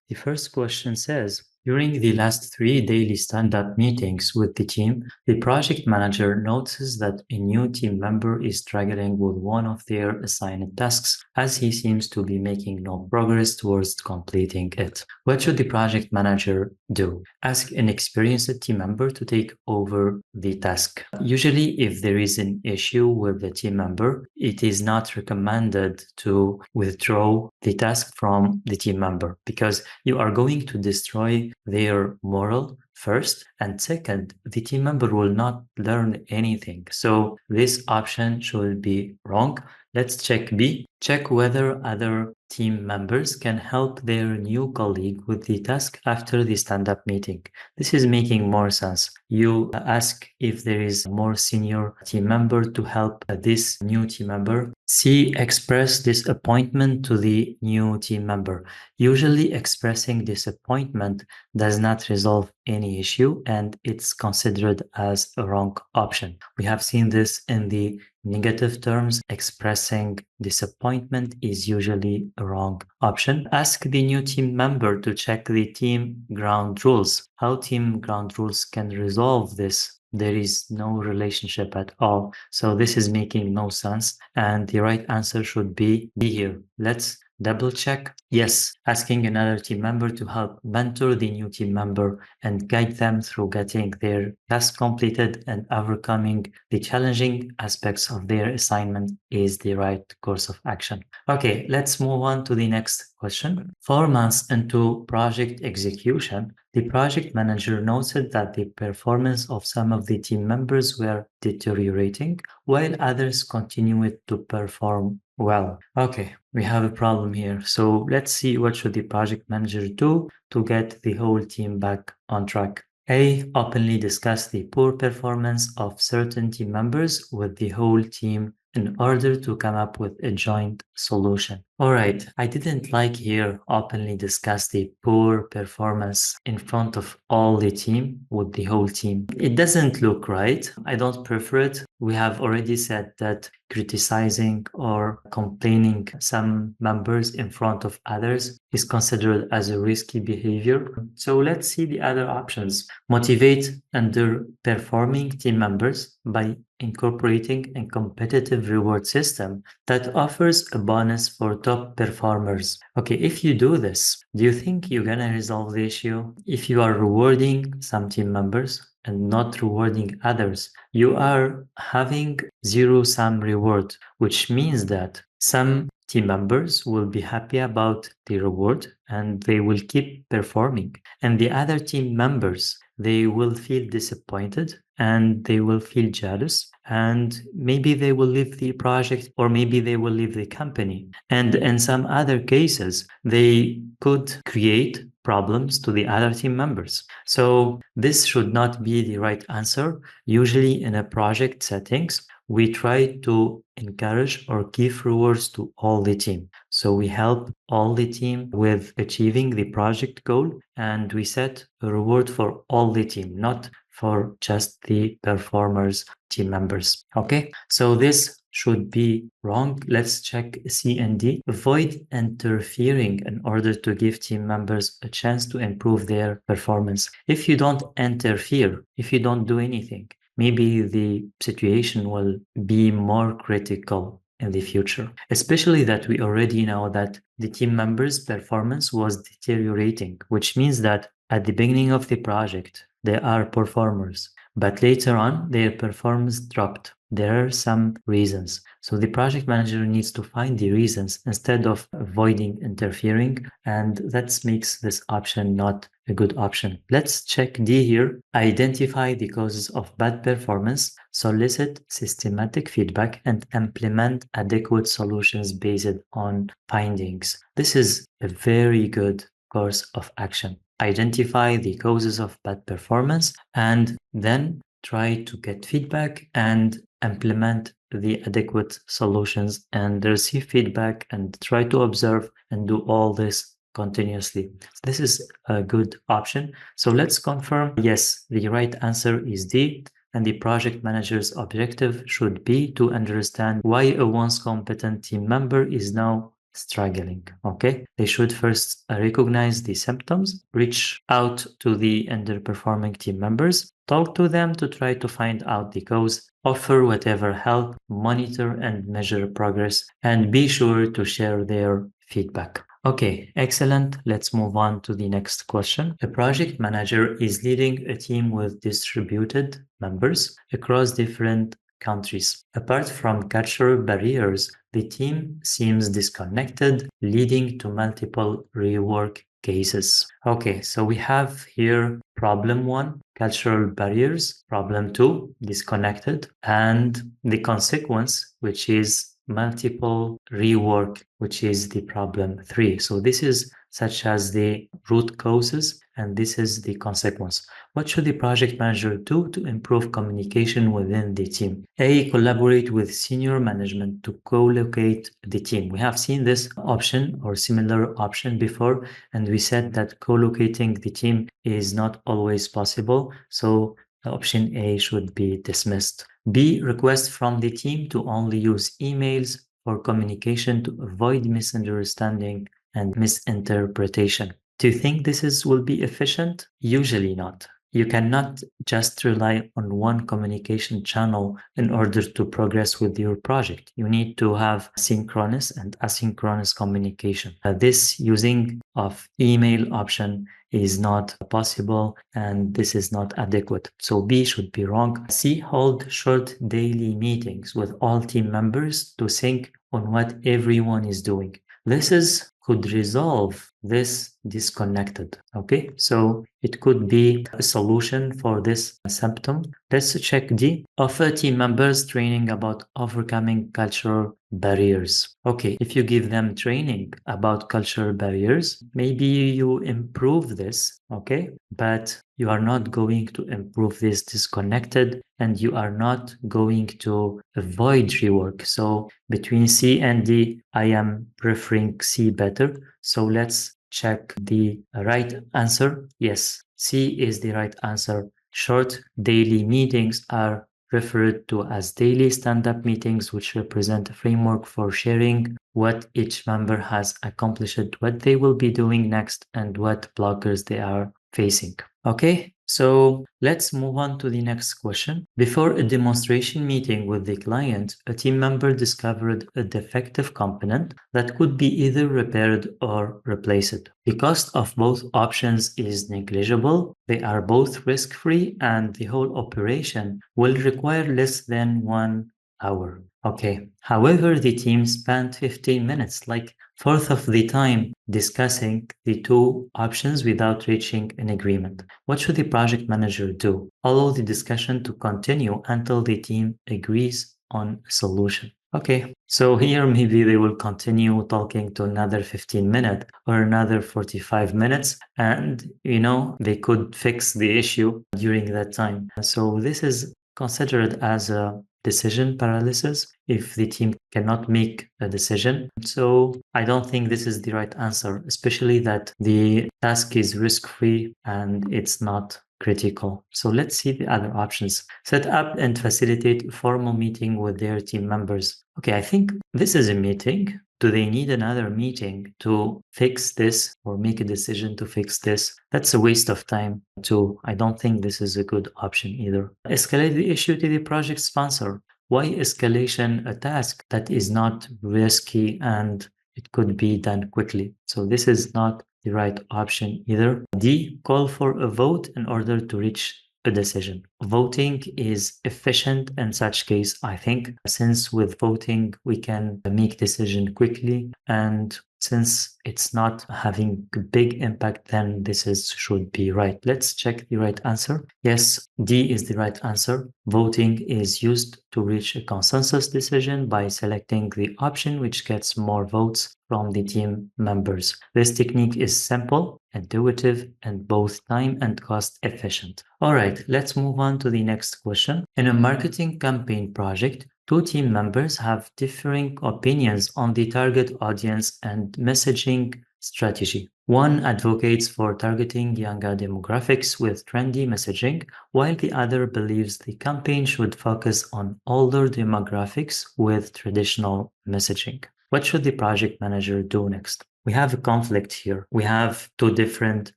The first question says, during the last 3 daily stand-up meetings with the team, the project manager notices that a new team member is struggling with one of their assigned tasks, as he seems to be making no progress towards completing it. What should the project manager do? Ask an experienced team member to take over the task. Usually, if there is an issue with the team member, it is not recommended to withdraw the task from the team member, because you are going to destroy their morale first, and second, the team member will not learn anything. So this option should be wrong. Let's check B. Check whether other team members can help their new colleague with the task after the stand-up meeting. This is making more sense. You ask if there is a more senior team member to help this new team member. C. Express disappointment to the new team member. Usually expressing disappointment does not resolve any issue, and it's considered as a wrong option. We have seen this in the negative terms. Expressing disappointment is usually a wrong option. Ask the new team member to check the team ground rules. How team ground rules can resolve this? There is no relationship at all. So this is making no sense. And the right answer should be B here. Let's double check. Yes, asking another team member to help mentor the new team member and guide them through getting their task completed and overcoming the challenging aspects of their assignment is the right course of action. Okay, let's move on to the next question. 4 months into project execution, the project manager noted that the performance of some of the team members were deteriorating, while others continued to perform well. Okay, we have a problem here. So let's see, what should the project manager do to get the whole team back on track? A. Openly discuss the poor performance of certain team members with the whole team in order to come up with a joint solution. All right, I didn't like here openly discuss the poor performance in front of all the team with the whole team. It doesn't look right. I don't prefer it. We have already said that criticizing or complaining some members in front of others is considered as a risky behavior. So let's see the other options. Motivate underperforming team members by incorporating a competitive reward system that offers a bonus for top performers. Okay, if you do this, do you think you're gonna resolve the issue? If you are rewarding some team members and not rewarding others, you are having zero-sum reward, which means that some team members will be happy about the reward and they will keep performing. And the other team members, they will feel disappointed and they will feel jealous, and maybe they will leave the project or maybe they will leave the company. And in some other cases, they could create problems to the other team members. So this should not be the right answer. Usually in a project settings, we try to encourage or give rewards to all the team. So we help all the team with achieving the project goal, and we set a reward for all the team, not for just the performers team members. Okay, so this should be wrong. Let's check C and D. Avoid interfering in order to give team members a chance to improve their performance. If you don't interfere, if you don't do anything, maybe the situation will be more critical in the future, especially that we already know that the team members' performance was deteriorating, which means that at the beginning of the project, they are performers, but later on, their performance dropped. There are some reasons. So the project manager needs to find the reasons instead of avoiding interfering, and that makes this option not a good option. Let's check D here. Identify the causes of bad performance, solicit systematic feedback, and implement adequate solutions based on findings. This is a very good course of action. Identify the causes of bad performance and then try to get feedback and implement the adequate solutions and receive feedback and try to observe and do all this continuously. This is a good option. So let's confirm, yes, the right answer is D. And the project manager's objective should be to understand why a once competent team member is now struggling. Okay, they should first recognize the symptoms, reach out to the underperforming team members, talk to them to try to find out the cause, offer whatever help, monitor and measure progress, and be sure to share their feedback. Okay, excellent. Let's move on to the next question. A project manager is leading a team with distributed members across different countries. Apart from cultural barriers, the team seems disconnected, leading to multiple rework cases. Okay, so we have here problem one, cultural barriers, problem two, disconnected, and the consequence, which is multiple rework, which is the problem three. So this is such as the root causes, and this is the consequence. What should the project manager do to improve communication within the team? A, collaborate with senior management to co-locate the team. We have seen this option or similar option before, and we said that co-locating the team is not always possible. So option A should be dismissed. B, request from the team to only use emails for communication to avoid misunderstanding and misinterpretation. Do you think will be efficient? Usually not. You cannot just rely on one communication channel in order to progress with your project. You need to have synchronous and asynchronous communication. This using of email option is not possible and this is not adequate. So B should be wrong. C, hold short daily meetings with all team members to sync on what everyone is doing. This could resolve this disconnected. Okay, so it could be a solution for this symptom. Let's check D. Offer team members training about overcoming cultural barriers. Okay, if you give them training about cultural barriers, maybe you improve this, okay? But you are not going to improve this disconnected and you are not going to avoid rework. So between C and D, I am preferring C better. So let's check the right answer. Yes, C is the right answer. Short daily meetings are referred to as daily stand-up meetings, which represent a framework for sharing what each member has accomplished, what they will be doing next, and what blockers they are facing. Okay, so let's move on to the next question. Before a demonstration meeting with the client, a team member discovered a defective component that could be either repaired or replaced. The cost of both options is negligible. They are both risk-free and the whole operation will require less than 1 hour. Okay. However, the team spent 15 minutes, like fourth of the time, discussing the two options without reaching an agreement. What should the project manager do? Allow the discussion to continue until the team agrees on a solution. Okay, so here maybe they will continue talking to another 15 minutes or another 45 minutes, and they could fix the issue during that time. So this is considered as a decision paralysis if the team cannot make a decision. So I don't think this is the right answer, especially that the task is risk-free and it's not critical. So let's see the other options. Set up and facilitate a formal meeting with their team members. Okay, I think this is a meeting. Do they need another meeting to fix this or make a decision to fix this? That's a waste of time too. I don't think this is a good option either. Escalate the issue to the project sponsor. Why escalation a task that is not risky and it could be done quickly? So this is not the right option either. D, call for a vote in order to reach a decision. Voting is efficient in such case, I think, since with voting we can make decision quickly, and since it's not having a big impact, then should be right. Let's check the right answer. Yes, D is the right answer. Voting is used to reach a consensus decision by selecting the option which gets more votes from the team members. This technique is simple, intuitive, and both time and cost efficient. All right, let's move on to the next question. In a marketing campaign project, two team members have differing opinions on the target audience and messaging strategy. One advocates for targeting younger demographics with trendy messaging, while the other believes the campaign should focus on older demographics with traditional messaging. What should the project manager do next? We have a conflict here. We have two different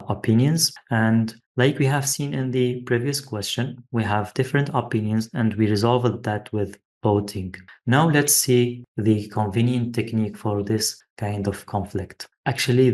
opinions. And like we have seen in the previous question, we have different opinions and we resolved that with voting. Now let's see the convenient technique for this kind of conflict. Actually,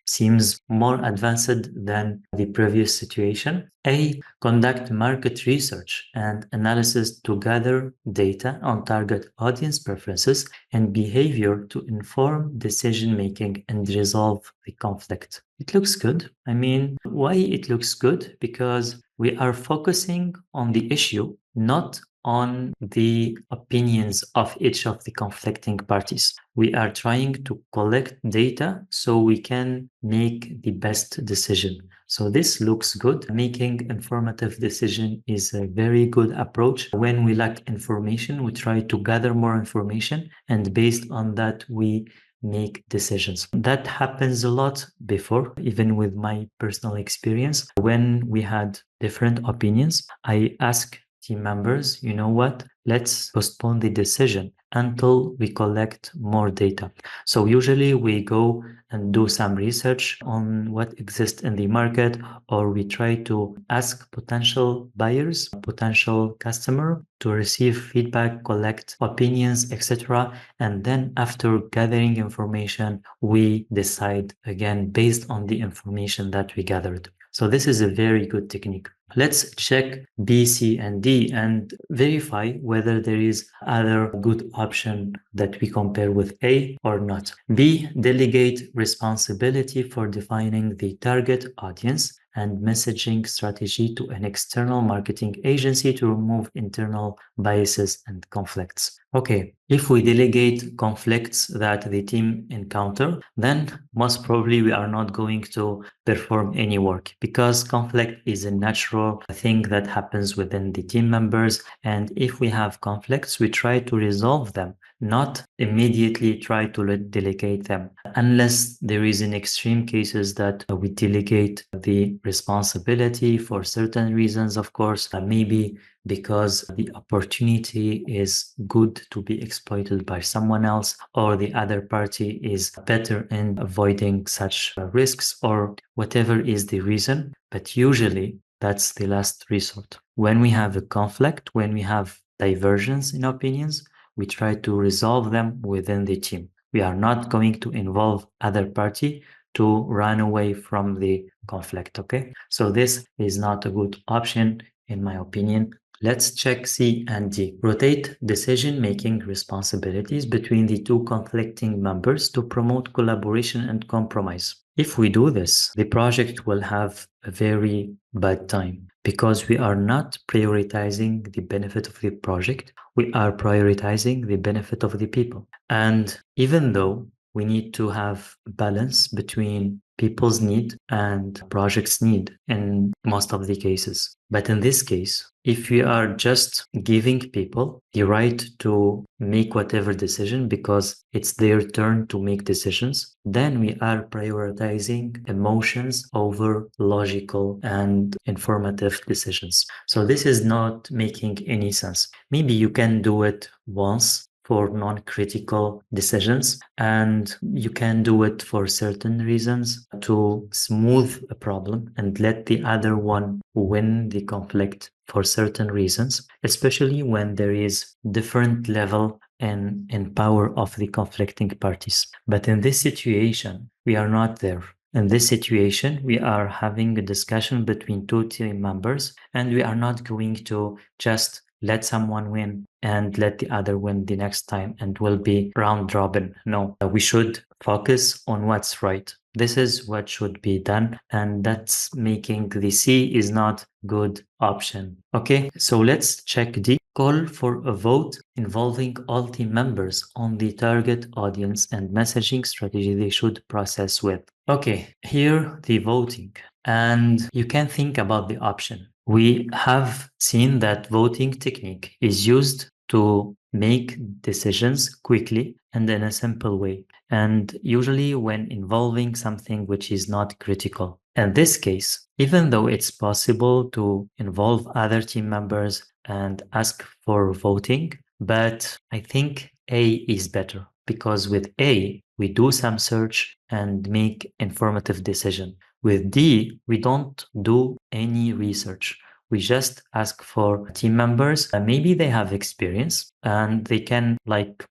seems more advanced than the previous situation. A, conduct market research and analysis to gather data on target audience preferences and behavior to inform decision making and resolve the conflict. It looks good. I mean, why it looks good? Because we are focusing on the issue, not on the opinions of each of the conflicting parties. We are trying to collect data so we can make the best decision. So this looks good. Making informative decision is a very good approach. When we lack information, we try to gather more information, and based on that, we make decisions. That happens a lot before, even with my personal experience. When we had different opinions, I ask team members, you know what, let's postpone the decision until we collect more data. So usually we go and do some research on what exists in the market, or we try to ask potential buyers, potential customer to receive feedback, collect opinions, etc. And then after gathering information, we decide again based on the information that we gathered. So this is a very good technique. Let's check B, C, and D and verify whether there is other good option that we compare with A or not. B, delegate responsibility for defining the target audience and messaging strategy to an external marketing agency to remove internal biases and conflicts. Okay, if we delegate conflicts that the team encounter, then most probably we are not going to perform any work, because conflict is a natural thing that happens within the team members. And if we have conflicts, we try to resolve them, not immediately try to delegate them, unless there is in extreme cases that we delegate the responsibility for certain reasons, of course, maybe because the opportunity is good to be exploited by someone else, or the other party is better in avoiding such risks, or whatever is the reason. But usually that's the last resort. When we have a conflict, when we have divergence in opinions, we try to resolve them within the team. We are not going to involve other party to run away from the conflict, okay? So this is not a good option, in my opinion. Let's check C and D. Rotate decision-making responsibilities between the two conflicting members to promote collaboration and compromise. If we do this, the project will have a very bad time, because we are not prioritizing the benefit of the project. We are prioritizing the benefit of the people. And even though we need to have balance between people's need and project's need in most of the cases. But in this case, if we are just giving people the right to make whatever decision because it's their turn to make decisions, then we are prioritizing emotions over logical and informative decisions. So this is not making any sense. Maybe you can do it once for non-critical decisions, and you can do it for certain reasons to smooth a problem and let the other one win the conflict for certain reasons, especially when there is different level in power of the conflicting parties. But in this situation, we are not there. In this situation, we are having a discussion between two team members, and we are not going to just let someone win and let the other win the next time and will be round robin. No, we should focus on what's right. This is what should be done, and that's making the C is not good option. Okay, so let's check D. Call for a vote involving all team members on the target audience and messaging strategy they should process with. Okay, here the voting. And you can think about the option. We have seen that voting technique is used to make decisions quickly and in a simple way, and usually when involving something which is not critical. In this case, even though it's possible to involve other team members and ask for voting, but I think A is better. because with A, we do some search and make informative decision. With D, we don't do any research. We just ask for team members. Maybe they have experience and they can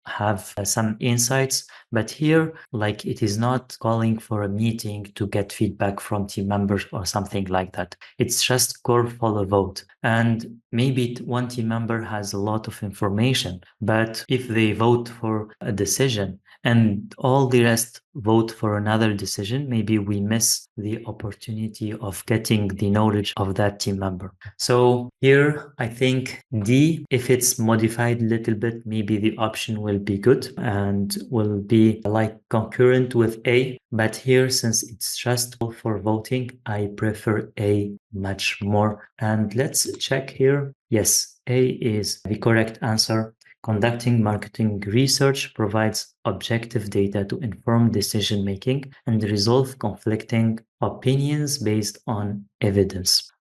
have some insights, but here it is not calling for a meeting to get feedback from team members or something like that. It's just call for a vote. And maybe one team member has a lot of information, but if they vote for a decision and all the rest vote for another decision, maybe we miss the opportunity of getting the knowledge of that team member. So here, I think D, if it's modified a little bit, maybe the option will be good and will be concurrent with A. But here, since it's just for voting, I prefer A much more. And let's check here. Yes, A is the correct answer. Conducting marketing research provides objective data to inform decision-making and resolve conflicting opinions based on evidence.